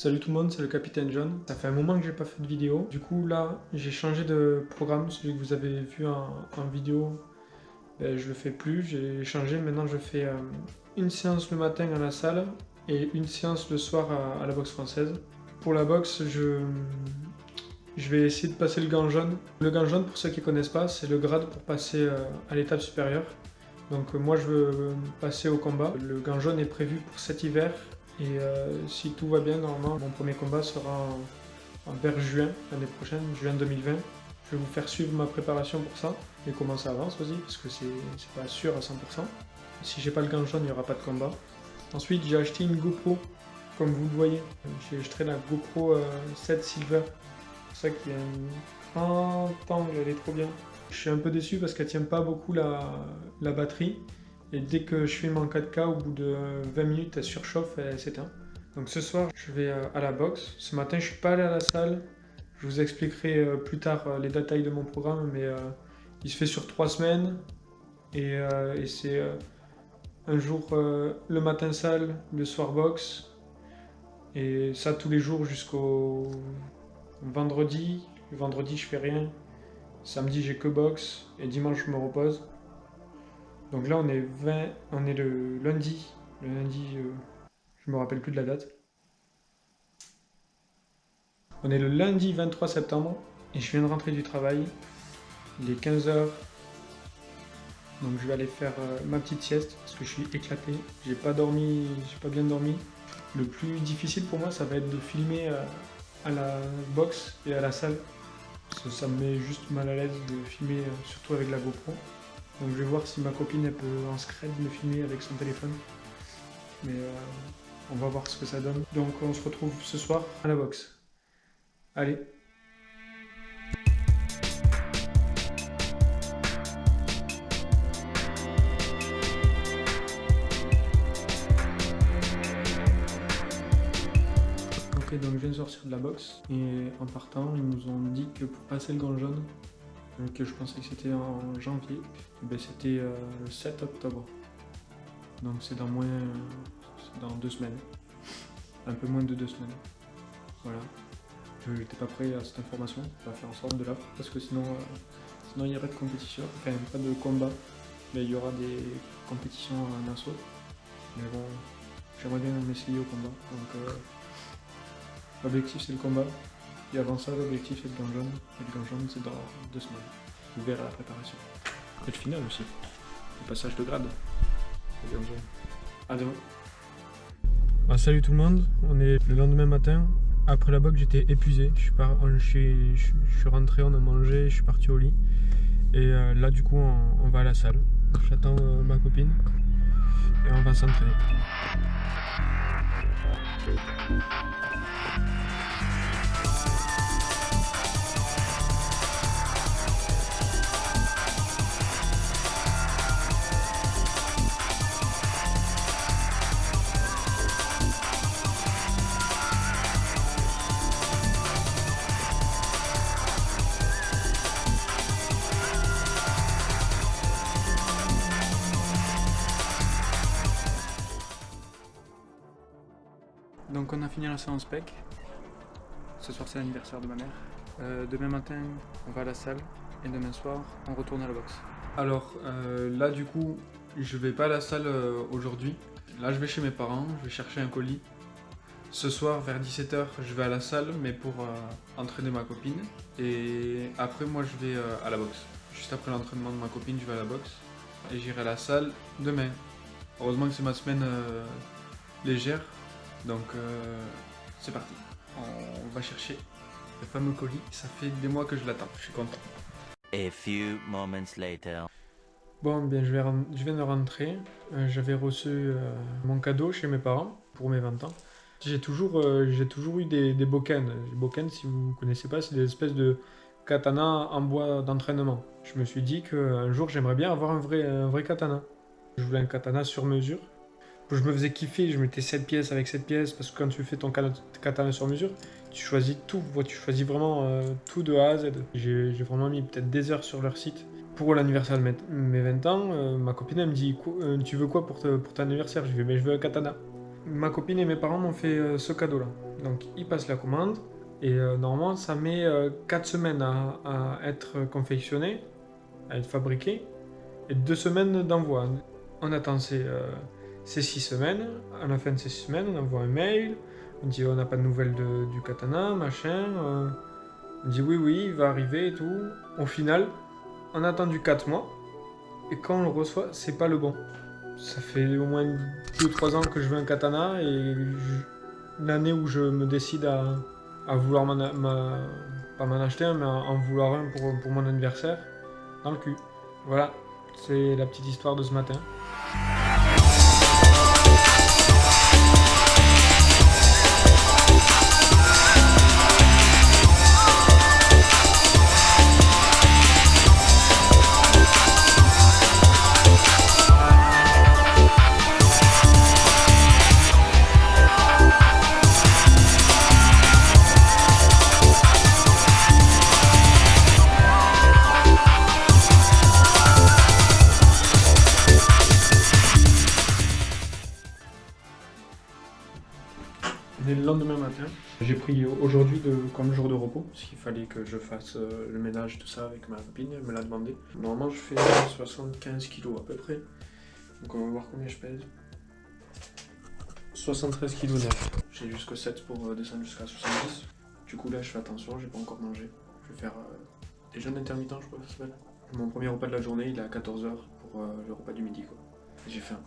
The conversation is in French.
Salut tout le monde, c'est le Capitaine John. Ça fait un moment que j'ai pas fait de vidéo. Du coup là, j'ai changé de programme. Celui que vous avez vu en vidéo, je le fais plus. J'ai changé. Maintenant je fais une séance le matin à la salle et une séance le soir à la boxe française. Pour la boxe, je vais essayer de passer le gant jaune. Le gant jaune, pour ceux qui connaissent pas, c'est le grade pour passer à l'étape supérieure. Donc moi je veux passer au combat. Le gant jaune est prévu pour cet hiver. Et si tout va bien, normalement, mon premier combat sera vers juin l'année prochaine, juin 2020. Je vais vous faire suivre ma préparation pour ça et comment ça avance aussi, parce que c'est pas sûr à 100%. Si j'ai pas le gant jaune, il n'y aura pas de combat. Ensuite, j'ai acheté une GoPro, comme vous le voyez. J'ai acheté la GoPro 7 Silver. C'est pour ça qu'il y a un grand angle, elle est trop bien. Je suis un peu déçu parce qu'elle tient pas beaucoup la batterie. Et dès que je filme en 4K, au bout de 20 minutes, elle surchauffe et elle s'éteint. Donc ce soir, je vais à la boxe. Ce matin, je suis pas allé à la salle. Je vous expliquerai plus tard les détails de mon programme, mais il se fait sur 3 semaines. Et c'est un jour le matin salle, le soir boxe. Et ça tous les jours jusqu'au vendredi. Le vendredi, je fais rien. Samedi, j'ai que boxe. Et dimanche, je me repose. Donc là, on est le lundi. Le lundi, je me rappelle plus de la date. On est le lundi 23 septembre et je viens de rentrer du travail. Il est 15h. Donc je vais aller faire ma petite sieste parce que je suis éclaté. J'ai pas dormi, j'ai pas bien dormi. Le plus difficile pour moi, ça va être de filmer à la boxe et à la salle. Parce que ça me met juste mal à l'aise de filmer, surtout avec la GoPro. Donc je vais voir si ma copine elle peut en scred me filmer avec son téléphone. Mais on va voir ce que ça donne. Donc on se retrouve ce soir à la boxe. Allez. Ok, donc je viens de sortir de la boxe et en partant, ils nous ont dit que pour passer le gant jaune, que je pensais que c'était en janvier, ben c'était le 7 octobre. Donc c'est dans 2 semaines. Un peu moins de 2 semaines. Voilà. Je n'étais pas prêt à cette information, on va faire en sorte de l'avoir parce que sinon il n'y a pas de compétition, enfin pas de combat, mais il y aura des compétitions en assaut. Mais bon, j'aimerais bien m'essayer au combat, donc l'objectif c'est le combat, et avant ça l'objectif c'est le gant jaune, et le gant jaune c'est dans 2 semaines. Vous verrez la préparation. Et le final aussi, le passage de grade, le gant jaune. À demain. Ah, salut tout le monde, on est le lendemain matin. Après la boxe, j'étais épuisé. Je suis rentré, on a mangé, je suis parti au lit. Et là, du coup, on va à la salle. J'attends ma copine et on va s'entraîner. Donc on a fini la séance PEC. Ce soir c'est l'anniversaire de ma mère. Demain matin on va à la salle et demain soir on retourne à la boxe. Alors là du coup je vais pas à la salle aujourd'hui. Là je vais chez mes parents, je vais chercher un colis. Ce soir vers 17h je vais à la salle mais pour entraîner ma copine. Et après moi je vais à la boxe. Juste après l'entraînement de ma copine je vais à la boxe. Et j'irai à la salle demain. Heureusement que c'est ma semaine légère. Donc c'est parti, on va chercher le fameux colis, ça fait des mois que je l'attends, je suis content. A few moments later. Bon, bien, je viens de rentrer, j'avais reçu mon cadeau chez mes parents pour mes 20 ans. J'ai toujours eu des bokken. Les bokken, si vous ne connaissez pas, c'est des espèces de katana en bois d'entraînement. Je me suis dit qu'un jour j'aimerais bien avoir un vrai katana. Je voulais un katana sur mesure. Je me faisais kiffer, je mettais 7 pièces avec 7 pièces, parce que quand tu fais ton katana sur mesure, tu choisis tout, tu choisis vraiment tout de A à Z. J'ai vraiment mis peut-être des heures sur leur site. Pour l'anniversaire de mes 20 ans, ma copine elle me dit tu veux quoi pour ton anniversaire? Je lui dis je veux un katana. ma copine et mes parents m'ont fait ce cadeau-là. Donc ils passent la commande et normalement ça met 4 semaines à être confectionné, à être fabriqué et 2 semaines d'envoi. On attend ces 6 semaines. À la fin de ces 6 semaines, on envoie un mail, on dit on n'a pas de nouvelles du katana, machin. On dit oui, il va arriver et tout. Au final, on a attendu 4 mois et quand on le reçoit, c'est pas le bon. Ça fait au moins 2-3 ans que je veux un katana et l'année où je me décide à vouloir pas m'en acheter un, mais en vouloir un pour mon anniversaire, dans le cul. Voilà, c'est la petite histoire de ce matin. On est le lendemain matin. J'ai pris aujourd'hui comme jour de repos, parce qu'il fallait que je fasse le ménage, tout ça avec ma copine, elle me l'a demandé. Normalement je fais 75 kg à peu près, donc on va voir combien je pèse. 73 kg net. J'ai jusqu'au 7 pour descendre jusqu'à 70. Du coup là je fais attention, j'ai pas encore mangé. Je vais faire des jeûnes intermittents, je crois que ça s'appelle. Mon premier repas de la journée il est à 14h pour le repas du midi quoi. J'ai faim.